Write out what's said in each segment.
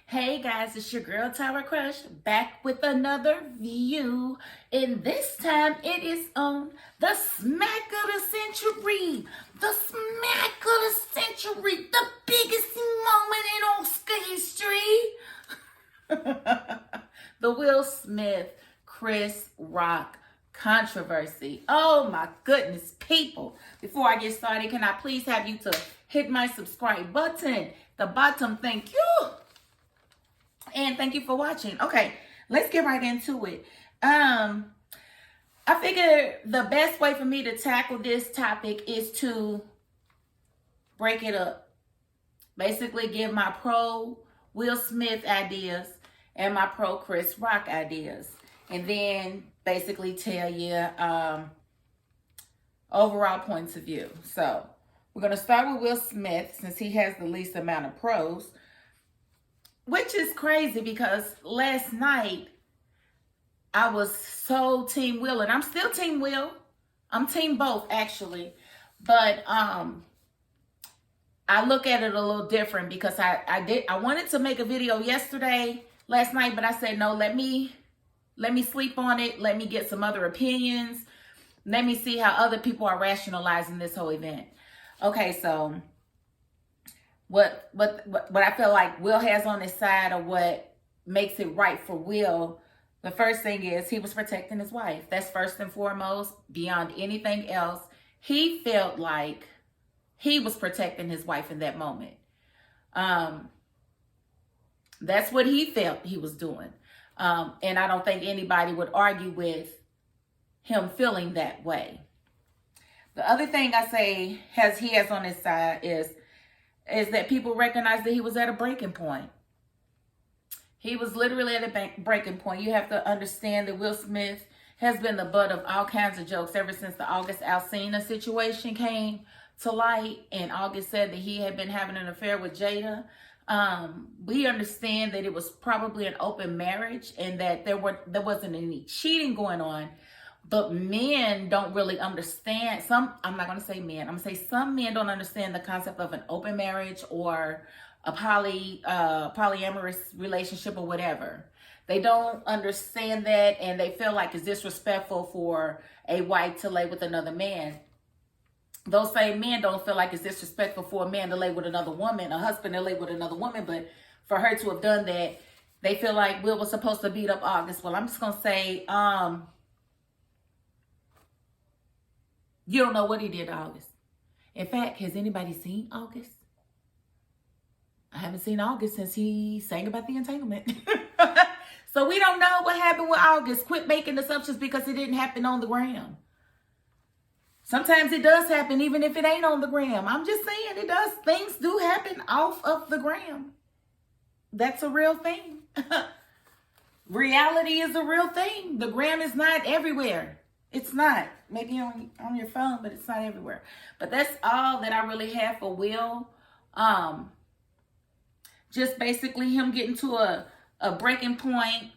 Hey guys, it's your girl Tower Crush back with another view. And this time it is on the smack of the century. The smack of the century. The biggest moment in Oscar history. The Will Smith, Chris Rock controversy. Oh my goodness, people. Before I get started, can I please have you to hit my subscribe button? The bottom, thank you. And thank you for watching. Okay, let's get right into it. I figure the best way for me to tackle this topic is to break it up. Basically give my pro Will Smith ideas and my pro Chris Rock ideas. And then basically tell you overall points of view. So we're going to start with Will Smith since he has the least amount of pros. Which is crazy because last night I was so Team Will, and I'm still Team Will. I'm Team both actually, but I look at it a little different because I wanted to make a video last night, but I said no. Let me sleep on it. Let me get some other opinions. Let me see how other people are rationalizing this whole event. Okay, so. What I feel like Will has on his side, or what makes it right for Will, the first thing is he was protecting his wife. That's first and foremost. Beyond anything else, he felt like he was protecting his wife in that moment. That's what he felt he was doing. And I don't think anybody would argue with him feeling that way. The other thing I say he has on his side is that people recognize that he was at a breaking point. He was literally at a breaking point. You have to understand that Will Smith has been the butt of all kinds of jokes ever since the August Alsina situation came to light. And August said that he had been having an affair with Jada. We understand that it was probably an open marriage and that there wasn't any cheating going on. But men don't really understand. I'm not going to say men. I'm going to say some men don't understand the concept of an open marriage or a polyamorous relationship or whatever. They don't understand that, and they feel like it's disrespectful for a wife to lay with another man. Those same men don't feel like it's disrespectful for a man to lay with another woman, a husband to lay with another woman, but for her to have done that, they feel like Will was supposed to beat up August. Well, I'm just going to say, you don't know what he did to August. In fact, has anybody seen August? I haven't seen August since he sang about the entanglement. So we don't know what happened with August. Quit making assumptions because it didn't happen on the gram. Sometimes it does happen even if it ain't on the gram. I'm just saying it does. Things do happen off of the gram. That's a real thing. Reality is a real thing. The gram is not everywhere. It's not. Maybe on your phone, but it's not everywhere. But that's all that I really have for Will. Just basically him getting to a breaking point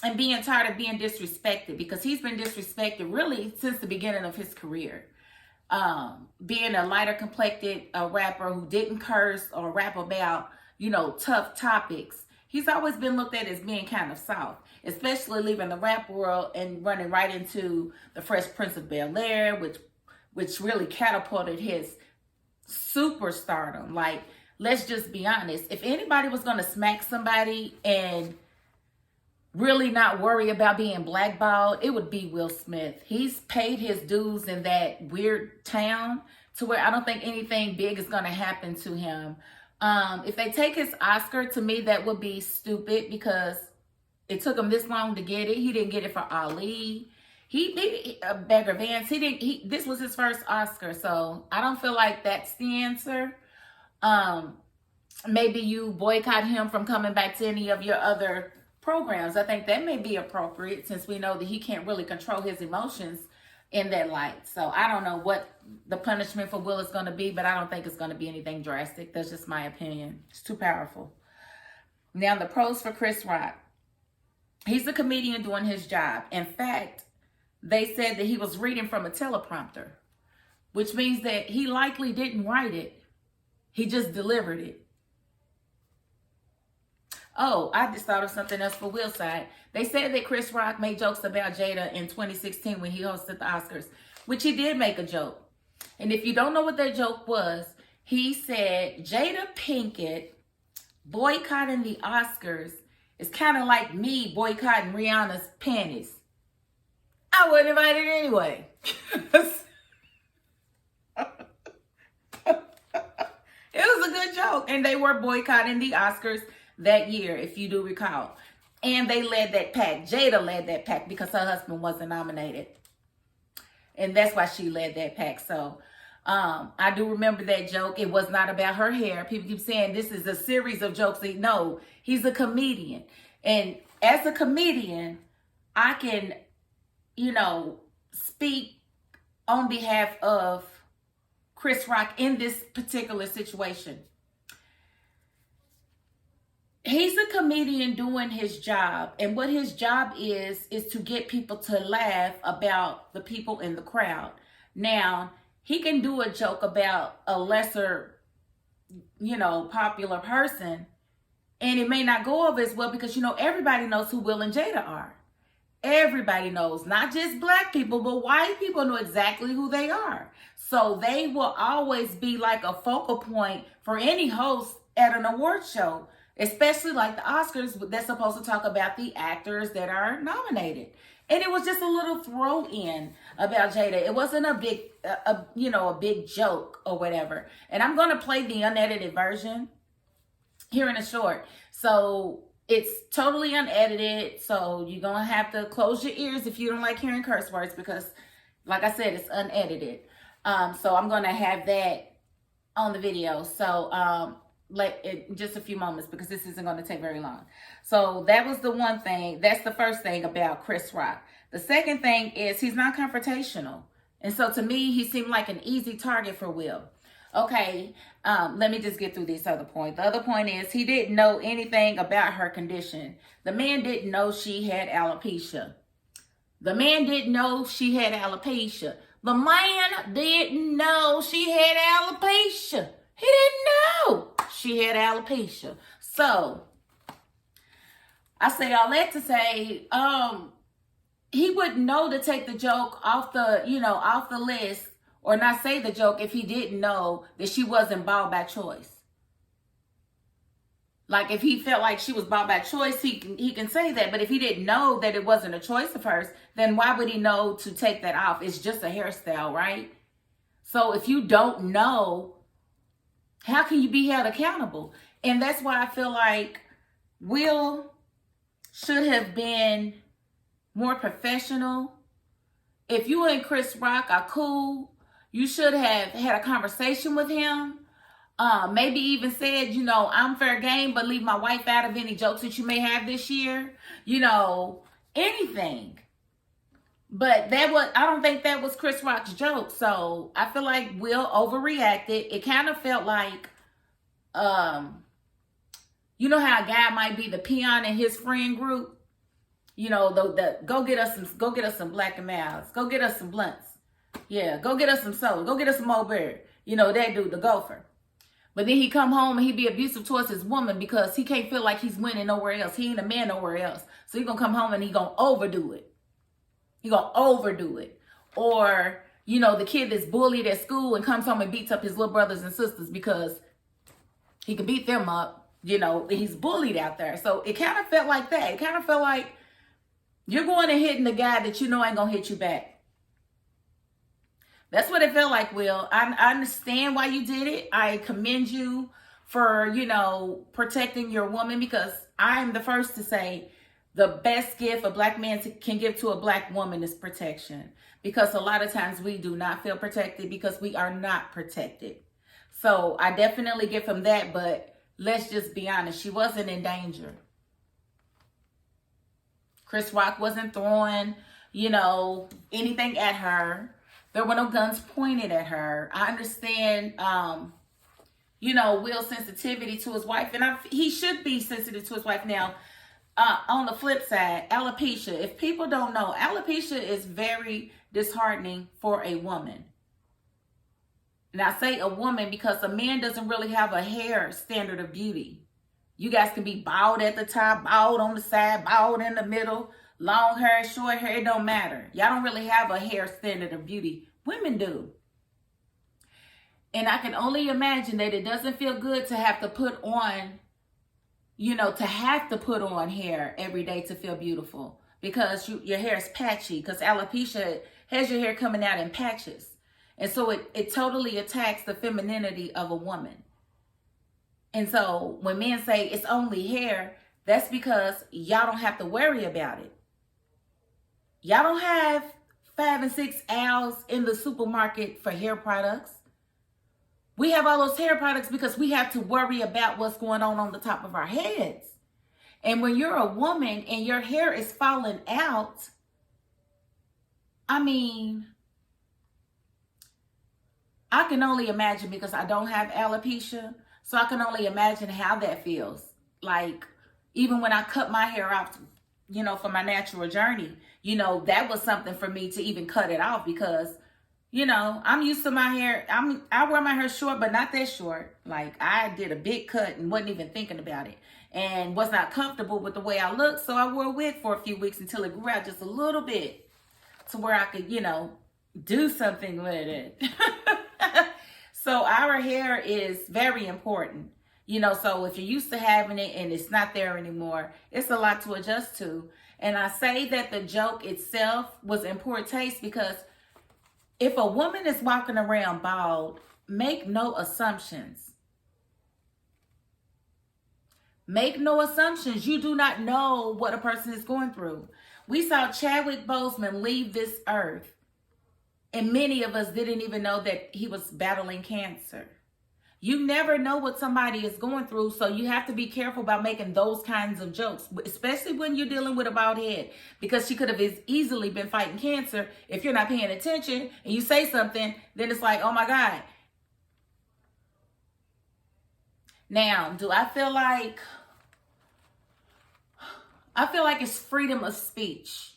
and being tired of being disrespected, because he's been disrespected really since the beginning of his career. Being a lighter complected rapper who didn't curse or rap about, tough topics. He's always been looked at as being kind of soft, especially leaving the rap world and running right into the Fresh Prince of Bel-Air, which really catapulted his superstardom. Like, let's just be honest. If anybody was going to smack somebody and really not worry about being blackballed, it would be Will Smith. He's paid his dues in that weird town to where I don't think anything big is going to happen to him. If they take his Oscar, to me, that would be stupid because it took him this long to get it. He didn't get it for Ali. He Beggar Vance. This was his first Oscar, so I don't feel like that's the answer. Maybe you boycott him from coming back to any of your other programs. I think that may be appropriate since we know that he can't really control his emotions in that light. So I don't know what the punishment for Will is going to be, but I don't think it's going to be anything drastic. That's just my opinion. It's too powerful. Now the pros for Chris Rock. He's a comedian doing his job. In fact, they said that he was reading from a teleprompter, which means that he likely didn't write it. He just delivered it. Oh, I just thought of something else for Will's side. They said that Chris Rock made jokes about Jada in 2016 when he hosted the Oscars, which he did make a joke. And if you don't know what that joke was, he said Jada Pinkett boycotting the Oscars is kind of like me boycotting Rihanna's panties. I wasn't invited anyway. It was a good joke. And they were boycotting the Oscars that year, if you do recall. And they led that pack. Jada led that pack because her husband wasn't nominated. And that's why she led that pack. So I do remember that joke. It was not about her hair. People keep saying this is a series of jokes. No, he's a comedian. And as a comedian, I can, speak on behalf of Chris Rock in this particular situation. He's a comedian doing his job. And what his job is to get people to laugh about the people in the crowd. Now, he can do a joke about a lesser, popular person. And it may not go over as well because, everybody knows who Will and Jada are. Everybody knows, not just black people, but white people know exactly who they are. So they will always be like a focal point for any host at an award show, especially like the Oscars that's supposed to talk about the actors that are nominated. And it was just a little throw in about Jada. It wasn't a big joke or whatever. And I'm going to play the unedited version here in a short. So it's totally unedited. So you're going to have to close your ears if you don't like hearing curse words because, like I said, it's unedited. So I'm going to have that on the video. So just a few moments because this isn't going to take very long. So that was the one thing. That's the first thing about Chris Rock. The second thing is he's not confrontational. And so to me, he seemed like an easy target for Will. Okay, let me just get through this other point. The other point is he didn't know anything about her condition. The man didn't know she had alopecia. The man didn't know she had alopecia. The man didn't know she had alopecia. He didn't know she had alopecia. So, I say all that to say, he wouldn't know to take the joke off the list or not say the joke if he didn't know that she wasn't bald by choice. Like if he felt like she was bald by choice, he can say that. But if he didn't know that it wasn't a choice of hers, then why would he know to take that off? It's just a hairstyle, right? So if you don't know, how can you be held accountable? And that's why I feel like Will should have been more professional. If you and Chris Rock are cool, you should have had a conversation with him. Maybe even said, I'm fair game, but leave my wife out of any jokes that you may have this year. Anything. But I don't think that was Chris Rock's joke. So I feel like Will overreacted. It kind of felt like, you know how a guy might be the peon in his friend group? Go get us some Black and Milds. Go get us some blunts. Yeah, go get us some soda. Go get us some Mulberry. That dude, the gopher. But then he come home and he be abusive towards his woman because he can't feel like he's winning nowhere else. He ain't a man nowhere else. So he gonna come home and he gonna overdo it. Or, the kid that's bullied at school and comes home and beats up his little brothers and sisters because he can beat them up. He's bullied out there. So it kind of felt like that. It kind of felt like you're going and hitting the guy that ain't gonna hit you back. That's what it felt like, Will. I understand why you did it. I commend you for, protecting your woman because I am the first to say the best gift a black man can give to a black woman is protection. Because a lot of times we do not feel protected because we are not protected. So I definitely give him that, but let's just be honest. She wasn't in danger. Chris Rock wasn't throwing, anything at her. There were no guns pointed at her. I understand, Will's sensitivity to his wife. And he should be sensitive to his wife. Now, on the flip side, alopecia. If people don't know, alopecia is very disheartening for a woman. And I say a woman because a man doesn't really have a hair standard of beauty. You guys can be bald at the top, bald on the side, bald in the middle, long hair, short hair, it don't matter. Y'all don't really have a hair standard of beauty. Women do. And I can only imagine that it doesn't feel good to have to put on, hair every day to feel beautiful, because your hair is patchy, because alopecia has your hair coming out in patches. And so it totally attacks the femininity of a woman. And so when men say it's only hair, that's because y'all don't have to worry about it. Y'all don't have 5 and 6 aisles in the supermarket for hair products. We have all those hair products because we have to worry about what's going on the top of our heads. And when you're a woman and your hair is falling out, I mean, I can only imagine, because I don't have alopecia, so I can only imagine how that feels. Like, even when I cut my hair off, for my natural journey, that was something for me to even cut it off, because I'm used to my hair. I wear my hair short, but not that short. Like, I did a big cut and wasn't even thinking about it, and was not comfortable with the way I looked. So I wore a wig for a few weeks until it grew out just a little bit to where I could, do something with it. So our hair is very important, so if you're used to having it and it's not there anymore, it's a lot to adjust to. And I say that the joke itself was in poor taste, because if a woman is walking around bald, make no assumptions. Make no assumptions. You do not know what a person is going through. We saw Chadwick Boseman leave this earth, and many of us didn't even know that he was battling cancer. You never know what somebody is going through, so you have to be careful about making those kinds of jokes, especially when you're dealing with a bald head, because she could have easily been fighting cancer. If you're not paying attention and you say something, then it's like, oh my God. Now, do I feel like it's freedom of speech,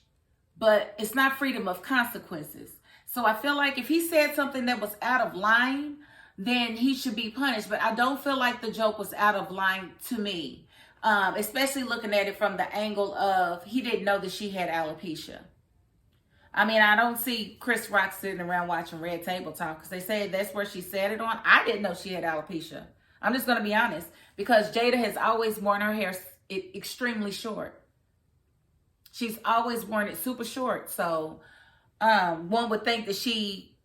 but it's not freedom of consequences. So I feel like if he said something that was out of line, then he should be punished. But I don't feel like the joke was out of line to me, especially looking at it from the angle of he didn't know that she had alopecia. I mean, I don't see Chris Rock sitting around watching Red Table Talk, because they say that's where she said it on. I didn't know she had alopecia. I'm just going to be honest, because Jada has always worn her hair extremely short. She's always worn it super short. So one would think that she,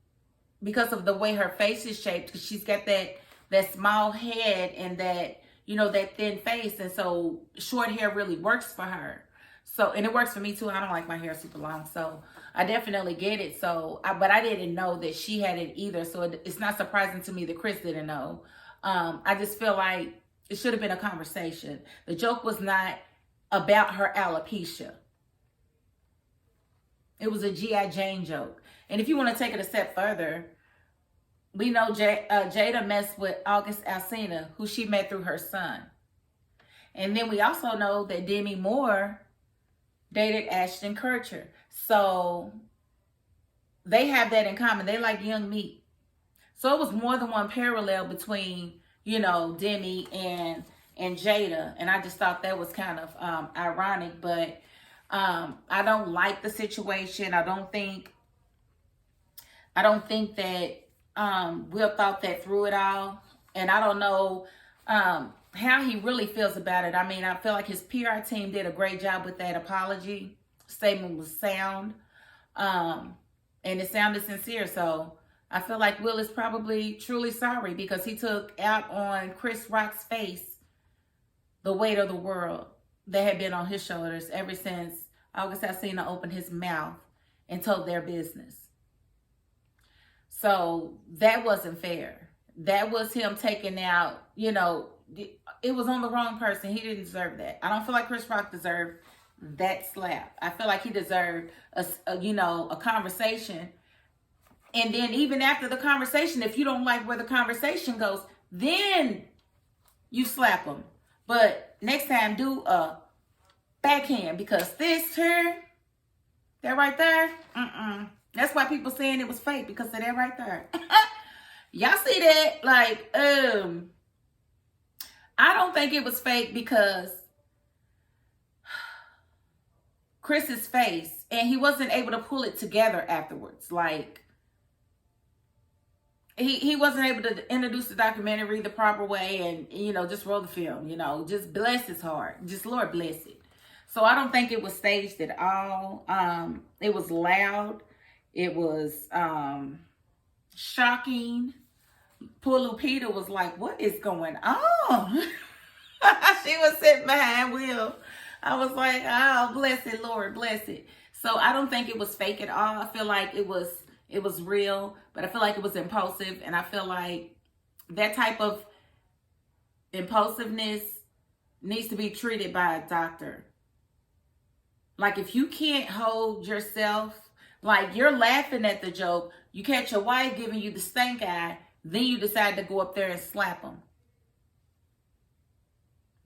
because of the way her face is shaped, because she's got that small head and that, that thin face. And so short hair really works for her. So, and it works for me too. I don't like my hair super long. So I definitely get it. So, but I didn't know that she had it either. So it's not surprising to me that Chris didn't know. I just feel like it should have been a conversation. The joke was not about her alopecia. It was a G.I. Jane joke. And if you want to take it a step further, we know Jada messed with August Alsina, who she met through her son. And then we also know that Demi Moore dated Ashton Kutcher. So they have that in common. They like young meat. So it was more than one parallel between, Demi and Jada. And I just thought that was kind of ironic. But I don't like the situation. I don't think that Will thought that through it all. And I don't know how he really feels about it. I mean, I feel like his PR team did a great job with that apology. Statement was sound. And it sounded sincere. So I feel like Will is probably truly sorry, because he took out on Chris Rock's face the weight of the world that had been on his shoulders ever since August Alsina opened his mouth and told their business. So that wasn't fair. That was him taking out, it was on the wrong person. He didn't deserve that. I don't feel like Chris Rock deserved that slap. I feel like he deserved a conversation. And then even after the conversation, if you don't like where the conversation goes, then you slap him. But next time, do a backhand, because this here, that right there, that's why people saying it was fake, because of that right there. Y'all see that? Like, I don't think it was fake because Chris's face, and he wasn't able to pull it together afterwards. Like, he wasn't able to introduce the documentary the proper way and, you know, just roll the film, you know, just bless his heart. Just Lord bless it. So I don't think it was staged at all. It was loud. It was shocking. Poor Lupita was like, what is going on? She was sitting behind Will. I was like, oh, bless it, Lord, bless it. So I don't think it was fake at all. I feel like it was real, but I feel like it was impulsive. And I feel like that type of impulsiveness needs to be treated by a doctor. Like, if you can't hold yourself, like you're laughing at the joke, you catch your wife giving you the stink eye, then you decide to go up there and slap them.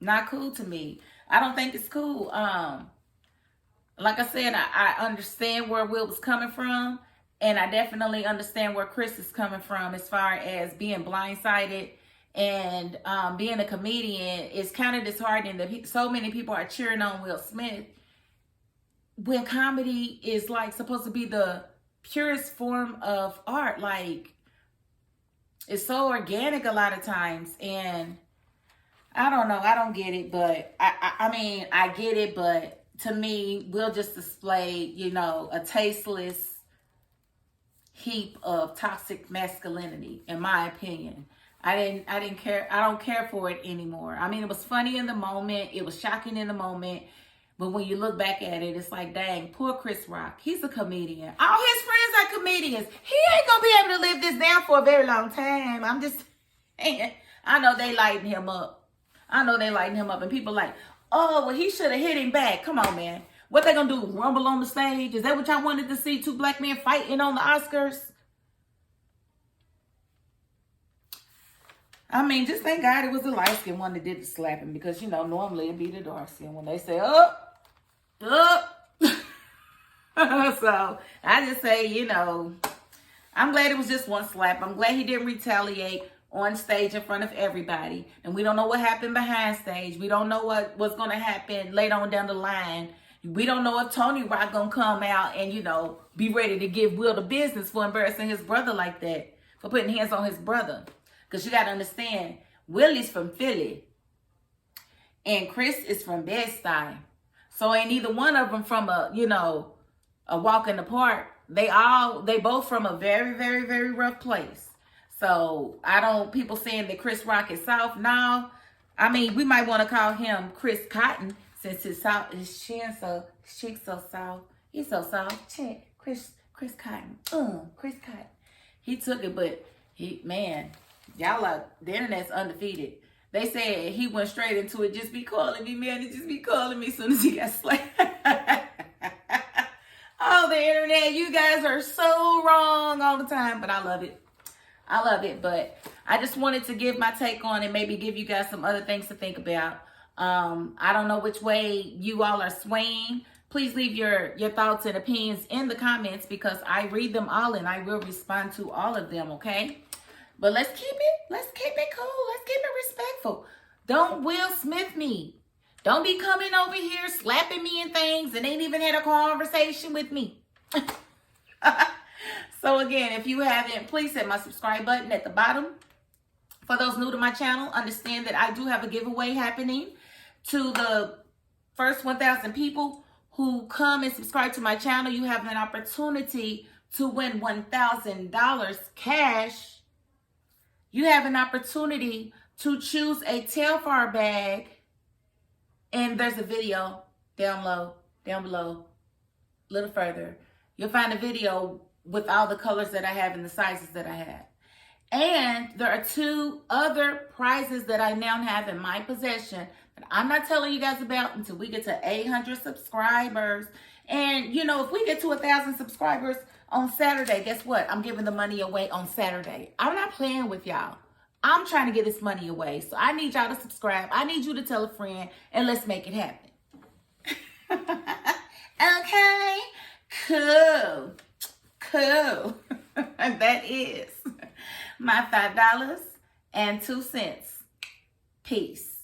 Not cool to me. I don't think it's cool. Like I said, I understand where Will was coming from, and I definitely understand where Chris is coming from as far as being blindsided and being a comedian. It's kind of disheartening that so many people are cheering on Will Smith when comedy is like supposed to be the purest form of art. Like, it's so organic a lot of times, and I don't know, I don't get it, but I mean, I get it, but to me, Will just displayed, you know, a tasteless heap of toxic masculinity, in my opinion. I didn't care. I don't care for it anymore. I mean, it was funny in the moment. It was shocking in the moment. But when you look back at it, it's like, dang, poor Chris Rock. He's a comedian. All his friends are comedians. He ain't going to be able to live this down for a very long time. I'm just saying. I know they lighten him up. And people like, oh, well, he should have hit him back. Come on, man. What they going to do, rumble on the stage? Is that what y'all wanted to see, two black men fighting on the Oscars? I mean, just thank God it was the light-skinned one that did the slapping, because, you know, normally it'd be the dark-skinned one. They say, up. So I just say, you know, I'm glad it was just one slap. I'm glad he didn't retaliate on stage in front of everybody. And we don't know what happened behind stage. We don't know what's going to happen later on down the line. We don't know if Tony Rock going to come out and, you know, be ready to give Will the business for embarrassing his brother like that, for putting hands on his brother. Because you got to understand, Willie's from Philly and Chris is from Bed-Stuy. So ain't either one of them from a, you know, a walk in the park. They both from a very, very, very rough place. So people saying that Chris Rock is soft. No, I mean, we might want to call him Chris Cotton, since his cheek's so soft. He's so soft. Check. Chris Cotton. Chris Cotton. He took it, but y'all are, the internet's undefeated. They said he went straight into it. Just be calling me, man. Just be calling me as soon as he got slapped. Oh, the internet. You guys are so wrong all the time. But I love it. But I just wanted to give my take on it. Maybe give you guys some other things to think about. I don't know which way you all are swaying. Please leave your thoughts and opinions in the comments, because I read them all and I will respond to all of them, okay? But let's keep it cool. Let's keep it respectful. Don't Will Smith me. Don't be coming over here slapping me and things and ain't even had a conversation with me. So again, if you haven't, please hit my subscribe button at the bottom. For those new to my channel, understand that I do have a giveaway happening to the first 1,000 people who come and subscribe to my channel. You have an opportunity to win $1,000 cash. You have an opportunity to choose a Telfar bag. And there's a video down below, a little further. You'll find a video with all the colors that I have and the sizes that I have. And there are 2 other prizes that I now have in my possession that I'm not telling you guys about until we get to 800 subscribers. And, you know, if we get to 1,000 subscribers on Saturday, guess what? I'm giving the money away on Saturday. I'm not playing with y'all. I'm trying to get this money away. So I need y'all to subscribe. I need you to tell a friend, and let's make it happen. Okay? Cool. And that is my $5.02. Peace.